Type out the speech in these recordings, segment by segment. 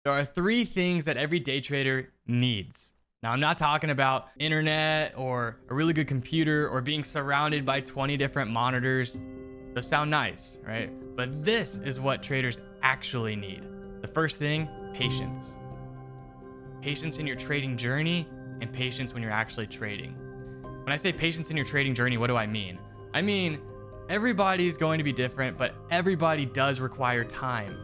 There are 3 things that every day trader needs. Now, I'm not talking about internet or a really good computer or being surrounded by 20 different monitors. Those sound nice, right? But this is what traders actually need. The first thing, patience. Patience in your trading journey and patience when you're actually trading. When I say patience in your trading journey, what do I mean? I mean, everybody's going to be different, but everybody does require time.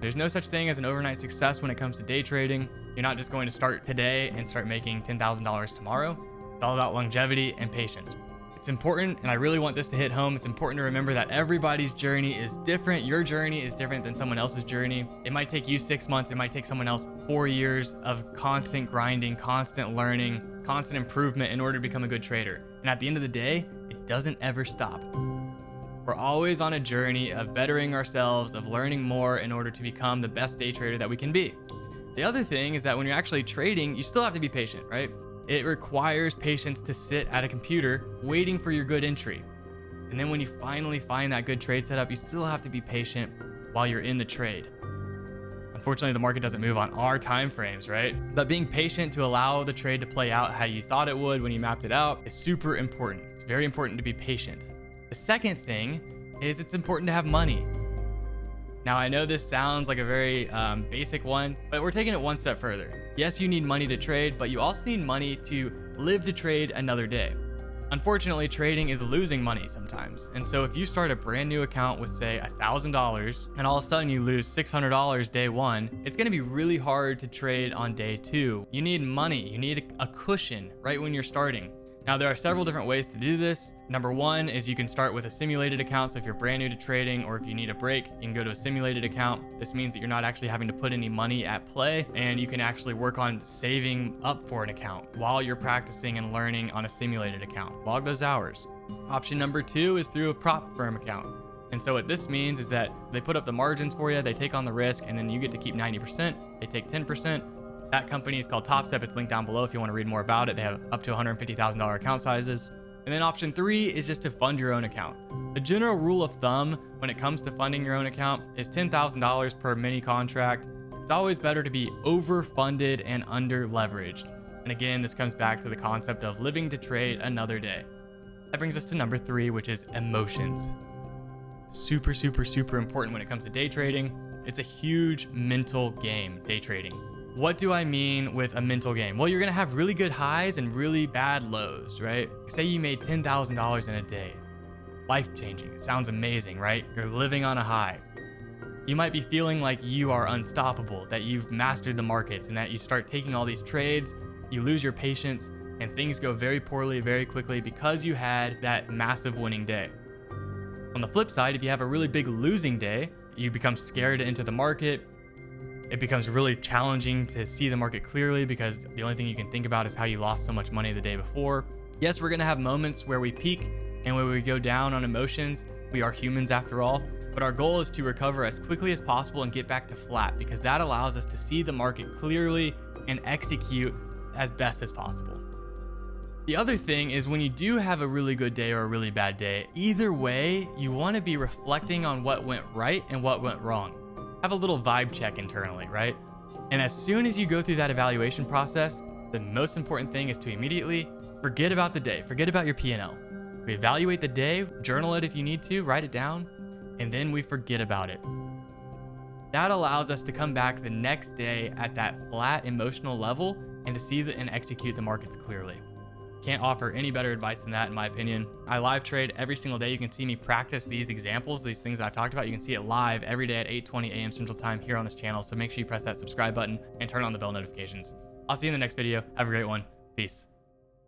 There's no such thing as an overnight success when it comes to day trading. You're not just going to start today and start making $10,000 tomorrow. It's all about longevity and patience. It's important, and I really want this to hit home. It's important to remember that everybody's journey is different. Your journey is different than someone else's journey. It might take you 6 months. It might take someone else 4 years of constant grinding, constant learning, constant improvement in order to become a good trader. And at the end of the day, it doesn't ever stop. We're always on a journey of bettering ourselves, of learning more in order to become the best day trader that we can be. The other thing is that when you're actually trading, you still have to be patient, right? It requires patience to sit at a computer waiting for your good entry. And then when you finally find that good trade setup, you still have to be patient while you're in the trade. Unfortunately, the market doesn't move on our time frames, right? But being patient to allow the trade to play out how you thought it would when you mapped it out is super important. It's very important to be patient. The second thing is it's important to have money. Now, I know this sounds like a very basic one, but we're taking it one step further. Yes, you need money to trade, but you also need money to live to trade another day. Unfortunately, trading is losing money sometimes. And so if you start a brand new account with, say, $1,000, and all of a sudden you lose $600 day one, it's gonna be really hard to trade on day 2. You need money, you need a cushion right when you're starting. Now, there are several different ways to do this. Number one is you can start with a simulated account. So if you're brand new to trading, or if you need a break, you can go to a simulated account. This means that you're not actually having to put any money at play, and you can actually work on saving up for an account while you're practicing and learning on a simulated account. Log those hours. Option number 2 is through a prop firm account. And so what this means is that they put up the margins for you, they take on the risk, and then you get to keep 90%, they take 10%. That company is called TopStep. It's linked down below if you want to read more about it. They have up to $150,000 account sizes. And then option 3 is just to fund your own account. The general rule of thumb when it comes to funding your own account is $10,000 per mini contract. It's always better to be overfunded and under leveraged. And again, this comes back to the concept of living to trade another day. That brings us to number 3, which is emotions. Super, super, super important when it comes to day trading. It's a huge mental game, day trading. What do I mean with a mental game? Well, you're gonna have really good highs and really bad lows, right? Say you made $10,000 in a day. Life-changing. It sounds amazing, right? You're living on a high. You might be feeling like you are unstoppable, that you've mastered the markets, and that you start taking all these trades, you lose your patience, and things go very poorly very quickly because you had that massive winning day. On the flip side, if you have a really big losing day, you become scared to enter the market. It becomes really challenging to see the market clearly because the only thing you can think about is how you lost so much money the day before. Yes, we're gonna have moments where we peak and where we go down on emotions. We are humans after all, but our goal is to recover as quickly as possible and get back to flat, because that allows us to see the market clearly and execute as best as possible. The other thing is when you do have a really good day or a really bad day, either way, you wanna be reflecting on what went right and what went wrong. Have a little vibe check internally, right? And as soon as you go through that evaluation process, the most important thing is to immediately forget about the day, forget about your P&L. We evaluate the day, journal it if you need to, write it down, and then we forget about it. That allows us to come back the next day at that flat emotional level and to see and execute the markets clearly. Can't offer any better advice than that, in my opinion. I live trade every single day. You can see me practice these examples, these things that I've talked about. You can see it live every day at 8:20 a.m. Central Time here on this channel. So make sure you press that subscribe button and turn on the bell notifications. I'll see you in the next video. Have a great one. Peace.